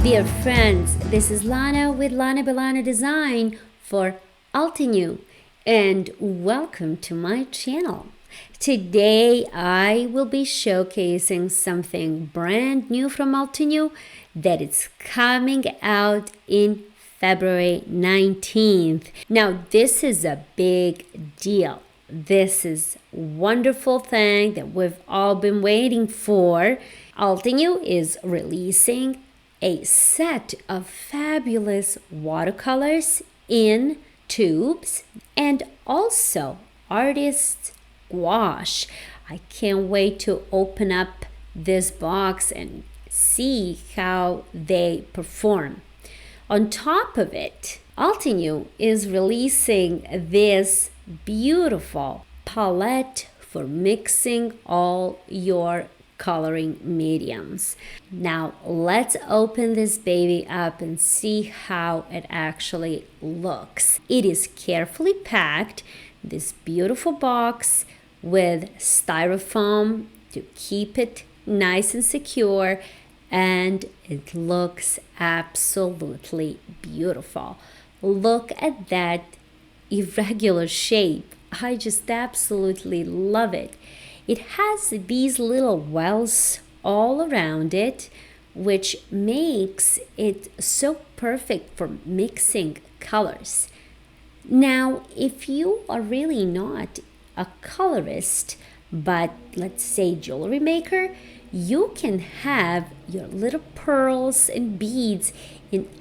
Dear friends, this is Lana with Lana Belana Design for Altenew, and welcome to my channel. Today I will be showcasing something brand new from Altenew that is coming out in February 19th. Now this is a big deal. This is a wonderful thing that we've all been waiting for. Altenew is releasing a set of fabulous watercolors in tubes and also artist gouache. I can't wait to open up this box and see how they perform. On top of it, Altenew is releasing this beautiful palette for mixing all your coloring mediums. Now let's open this baby up and see how it actually looks. It is carefully packed, this beautiful box with styrofoam to keep it nice and secure, and it looks absolutely beautiful. Look at that irregular shape. I just absolutely love it. It has these little wells all around it, which makes it so perfect for mixing colors. Now, if you are really not a colorist, but let's say jewelry maker, you can have your little pearls and beads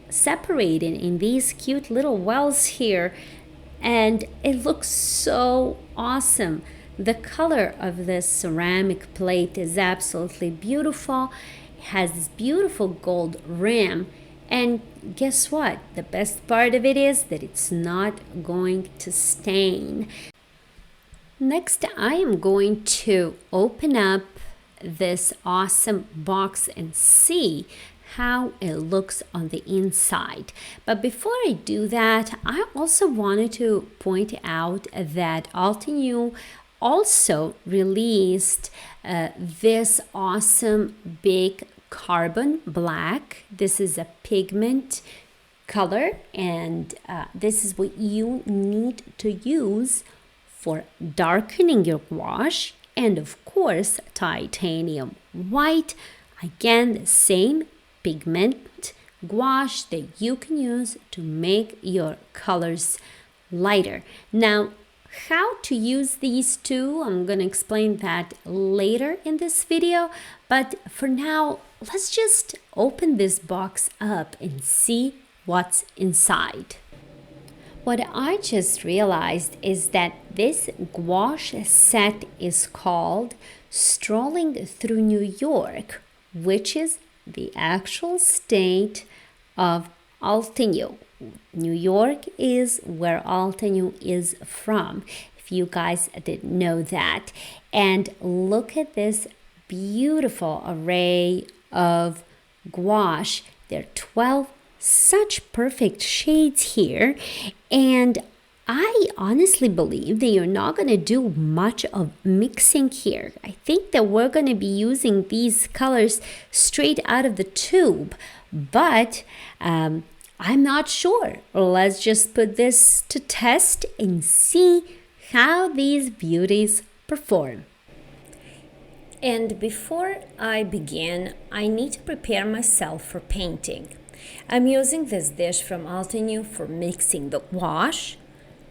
separated in these cute little wells here, and it looks so awesome. The color of this ceramic plate is absolutely beautiful. It has this beautiful gold rim. And guess what? The best part of it is that it's not going to stain. Next, I am going to open up this awesome box and see how it looks on the inside. But before I do that, I also wanted to point out that Altenew also released this awesome big carbon black. This is a pigment color, and this is what you need to use for darkening your gouache, and of course titanium white. Again, the same pigment gouache that you can use to make your colors lighter. Now, how to use these two, I'm going to explain that later in this video, but for now, let's just open this box up and see what's inside. What I just realized is that this gouache set is called Strolling Through New York, which is the actual state of Altenew. New York is where Altenew is from, if you guys didn't know that. And look at this beautiful array of gouache. There are 12 such perfect shades here, and I honestly believe that you're not going to do much of mixing here. I think that we're going to be using these colors straight out of the tube, but I'm not sure. Let's just put this to test and see how these beauties perform. And before I begin, I need to prepare myself for painting. I'm using this dish from Altenew for mixing the gouache.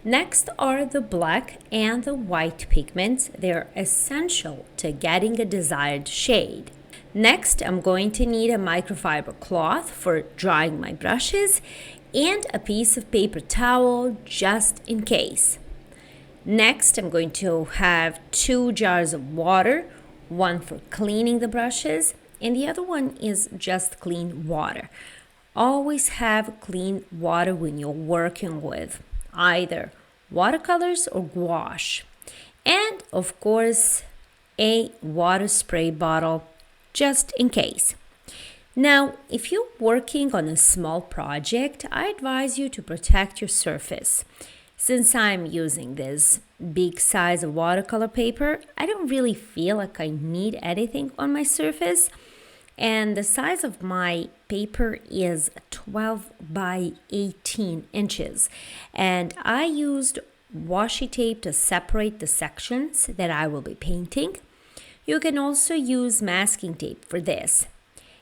Next are the black and the white pigments. They're essential to getting a desired shade. Next, I'm going to need a microfiber cloth for drying my brushes and a piece of paper towel just in case. Next, I'm going to have 2 jars of water, one for cleaning the brushes and the other one is just clean water. Always have clean water when you're working with either watercolors or gouache. And of course, a water spray bottle just in case. Now, if you're working on a small project, I advise you to protect your surface. Since I'm using this big size of watercolor paper, I don't really feel like I need anything on my surface. and the size of my paper is 12 by 18 inches. And I used washi tape to separate the sections that I will be painting. You can also use masking tape for this.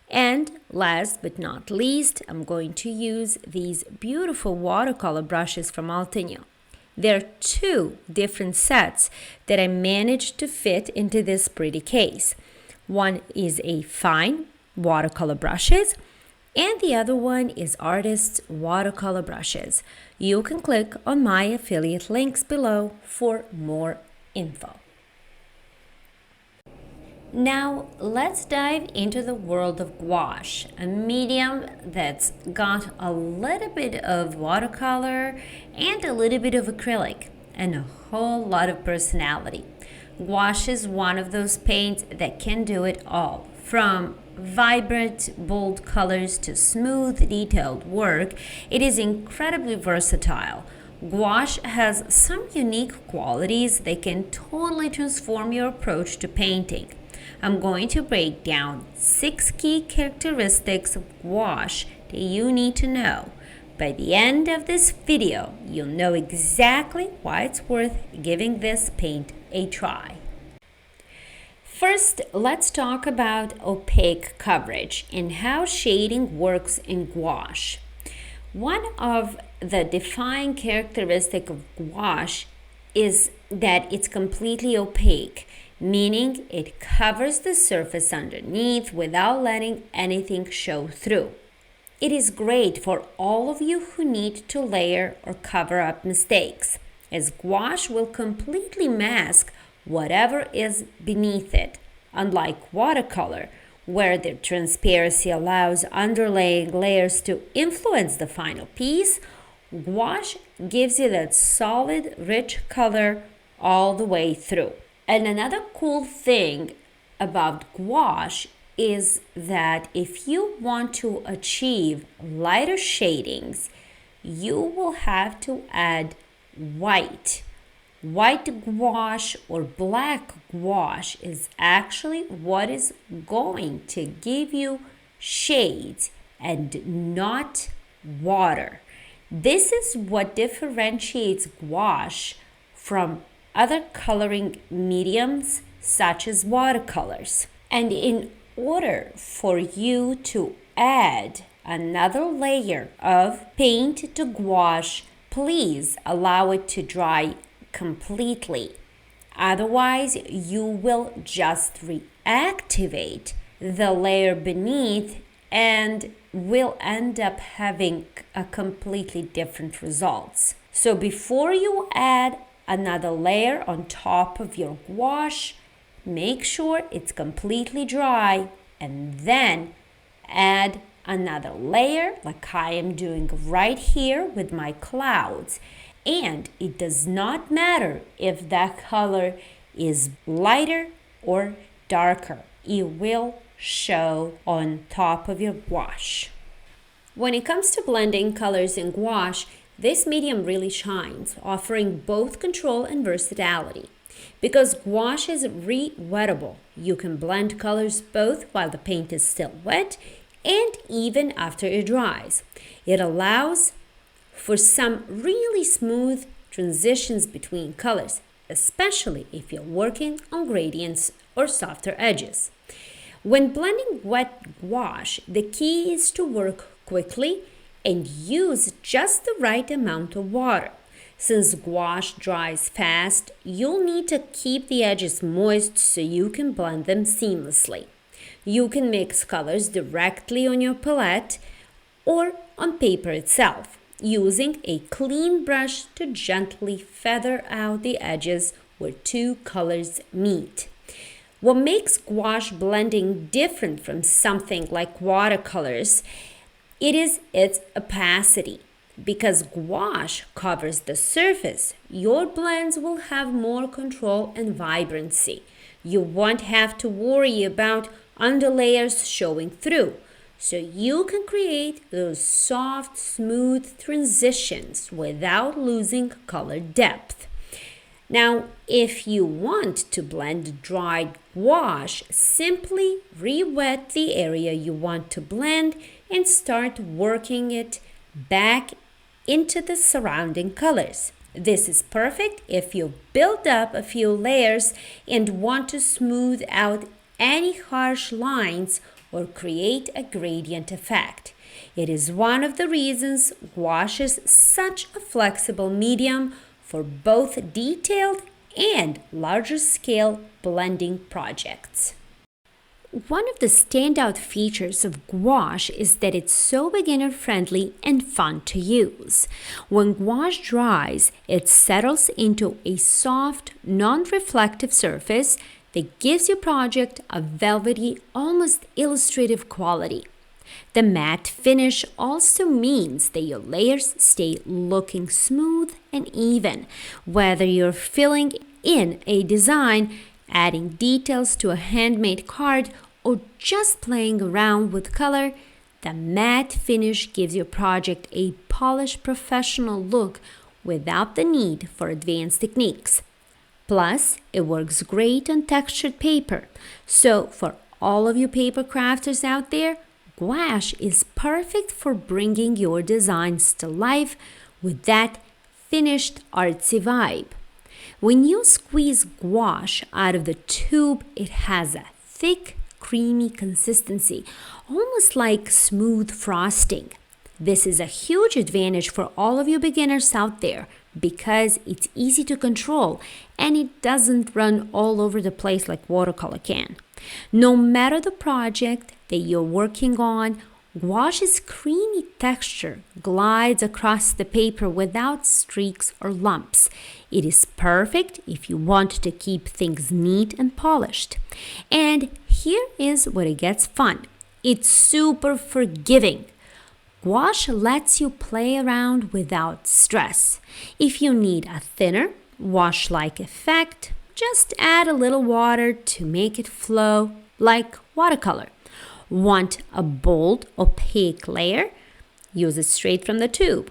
And last but not least, I'm going to use these beautiful watercolor brushes from Altenew. There are two different sets that I managed to fit into this pretty case. One is a fine watercolor brushes, and the other one is artist's watercolor brushes. You can click on my affiliate links below for more info. Now let's dive into the world of gouache, a medium that's got a little bit of watercolor and a little bit of acrylic and a whole lot of personality. Gouache is one of those paints that can do it all, from vibrant, bold colors to smooth, detailed work. It is incredibly versatile. Gouache has some unique qualities that can totally transform your approach to painting. I'm going to break down 6 key characteristics of gouache that you need to know. By the end of this video, you'll know exactly why it's worth giving this paint a try. First, let's talk about opaque coverage and how shading works in gouache. One of the defining characteristics of gouache is that it's completely opaque, meaning it covers the surface underneath without letting anything show through. It is great for all of you who need to layer or cover up mistakes, as gouache will completely mask whatever is beneath it. Unlike watercolor, where the transparency allows underlaying layers to influence the final piece, gouache gives you that solid, rich color all the way through. And another cool thing about gouache is that if you want to achieve lighter shadings, you will have to add white. White gouache or black gouache is actually what is going to give you shades and not water. This is what differentiates gouache from other coloring mediums such as watercolors. And in order for you to add another layer of paint to gouache, please allow it to dry completely. Otherwise, you will just reactivate the layer beneath and will end up having a completely different results. So before you add another layer on top of your gouache, make sure it's completely dry and then add another layer like I am doing right here with my clouds. And it does not matter if that color is lighter or darker. It will show on top of your gouache. When it comes to blending colors in gouache, this medium really shines, offering both control and versatility. Because gouache is re-wettable, you can blend colors both while the paint is still wet and even after it dries. It allows for some really smooth transitions between colors, especially if you're working on gradients or softer edges. When blending wet gouache, the key is to work quickly and use just the right amount of water. Since gouache dries fast, you'll need to keep the edges moist so you can blend them seamlessly. You can mix colors directly on your palette or on paper itself, using a clean brush to gently feather out the edges where two colors meet. What makes gouache blending different from something like watercolors, it is its opacity. Because gouache covers the surface, your blends will have more control and vibrancy. You won't have to worry about underlayers showing through, so you can create those soft, smooth transitions without losing color depth. Now, if you want to blend dried gouache, simply re-wet the area you want to blend and start working it back into the surrounding colors. This is perfect if you build up a few layers and want to smooth out any harsh lines or create a gradient effect. It is one of the reasons gouache is such a flexible medium for both detailed and larger scale blending projects. One of the standout features of gouache is that it's so beginner-friendly and fun to use. When gouache dries, it settles into a soft, non-reflective surface that gives your project a velvety, almost illustrative quality. The matte finish also means that your layers stay looking smooth and even, whether you're filling in a design, adding details to a handmade card, or just playing around with color. The matte finish gives your project a polished professional look without the need for advanced techniques. Plus, it works great on textured paper. So for all of you paper crafters out there, gouache is perfect for bringing your designs to life with that finished artsy vibe. When you squeeze gouache out of the tube, it has a thick, creamy consistency, almost like smooth frosting. This is a huge advantage for all of you beginners out there because it's easy to control and it doesn't run all over the place like watercolor can. No matter the project that you're working on, gouache's creamy texture glides across the paper without streaks or lumps. It is perfect if you want to keep things neat and polished. And here is where it gets fun. It's super forgiving. Gouache lets you play around without stress. If you need a thinner, wash-like effect, just add a little water to make it flow like watercolor. Want a bold, opaque layer? Use it straight from the tube.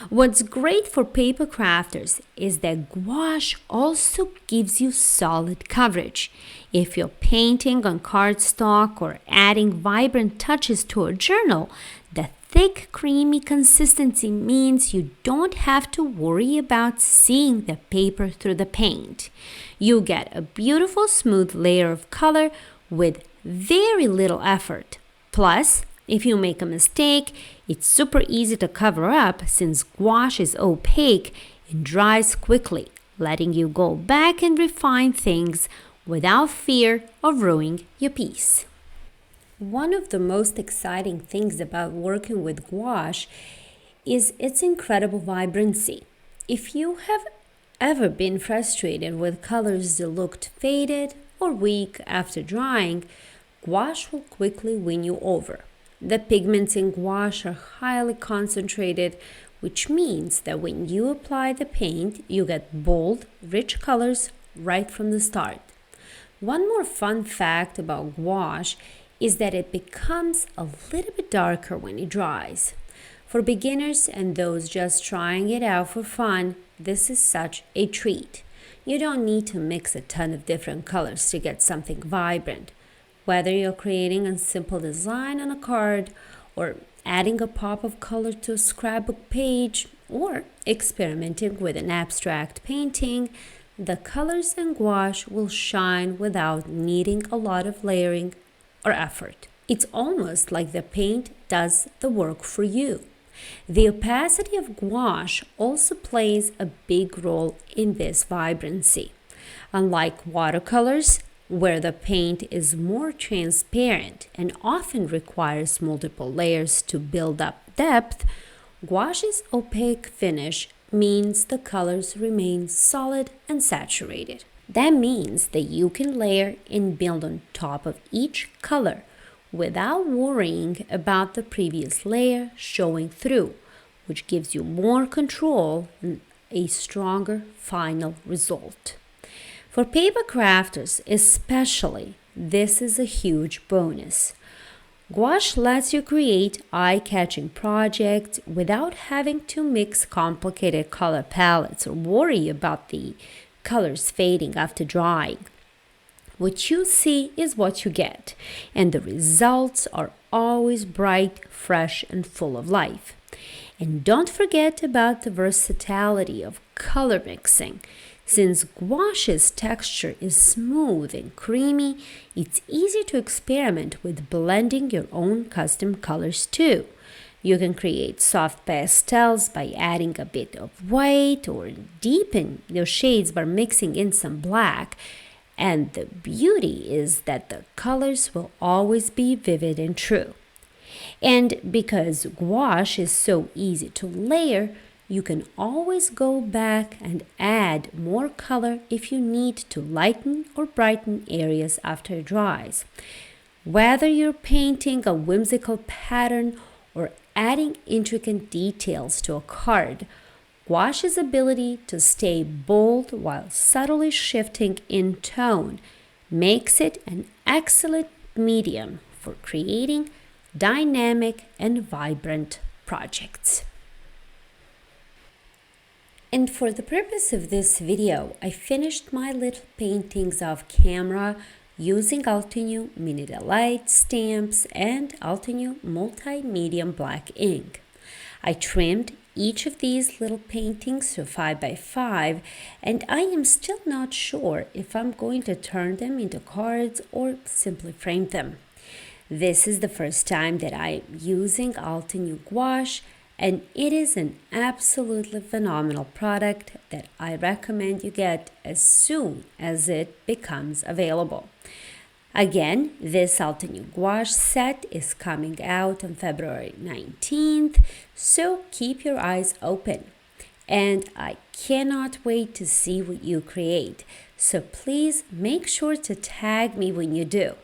What's great for paper crafters is that gouache also gives you solid coverage. If you're painting on cardstock or adding vibrant touches to a journal, the thick, creamy consistency means you don't have to worry about seeing the paper through the paint. You get a beautiful smooth layer of color with very little effort. Plus, if you make a mistake, it's super easy to cover up since gouache is opaque and dries quickly, letting you go back and refine things without fear of ruining your piece. One of the most exciting things about working with gouache is its incredible vibrancy. If you have ever been frustrated with colors that looked faded or weak after drying, gouache will quickly win you over. The pigments in gouache are highly concentrated, which means that when you apply the paint, you get bold, rich colors right from the start. One more fun fact about gouache is that it becomes a little bit darker when it dries. For beginners and those just trying it out for fun, this is such a treat. You don't need to mix a ton of different colors to get something vibrant. Whether you're creating a simple design on a card or adding a pop of color to a scrapbook page or experimenting with an abstract painting, the colors in gouache will shine without needing a lot of layering or effort. It's almost like the paint does the work for you. The opacity of gouache also plays a big role in this vibrancy. Unlike watercolors, where the paint is more transparent and often requires multiple layers to build up depth, gouache's opaque finish means the colors remain solid and saturated. That means that you can layer and build on top of each color without worrying about the previous layer showing through, which gives you more control and a stronger final result. For paper crafters especially, this is a huge bonus. Gouache lets you create eye-catching projects without having to mix complicated color palettes or worry about the colors fading after drying. What you see is what you get, and the results are always bright, fresh, and full of life. And don't forget about the versatility of color mixing. Since gouache's texture is smooth and creamy, it's easy to experiment with blending your own custom colors too. You can create soft pastels by adding a bit of white or deepen your shades by mixing in some black. And the beauty is that the colors will always be vivid and true. And because gouache is so easy to layer, you can always go back and add more color if you need to lighten or brighten areas after it dries. Whether you're painting a whimsical pattern or adding intricate details to a card, gouache's ability to stay bold while subtly shifting in tone makes it an excellent medium for creating dynamic and vibrant projects. And for the purpose of this video, I finished my little paintings off camera using Altenew Mini Delight stamps and Altenew Multi-Medium Black ink. I trimmed each of these little paintings to 5x5, and I am still not sure if I'm going to turn them into cards or simply frame them. This is the first time that I'm using Altenew gouache, and it is an absolutely phenomenal product that I recommend you get as soon as it becomes available. Again, this Altenew gouache set is coming out on February 19th, so keep your eyes open. And I cannot wait to see what you create, so please make sure to tag me when you do.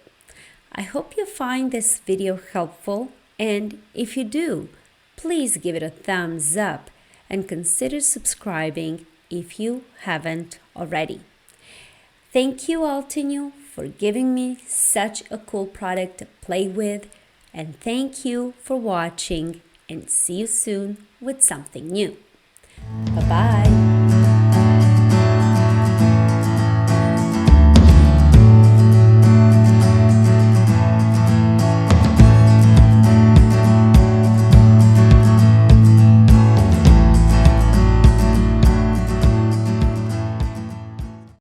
I hope you find this video helpful, and if you do, please give it a thumbs up and consider subscribing if you haven't already. Thank you, Altenew, for giving me such a cool product to play with, and thank you for watching, and see you soon with something new. Bye-bye.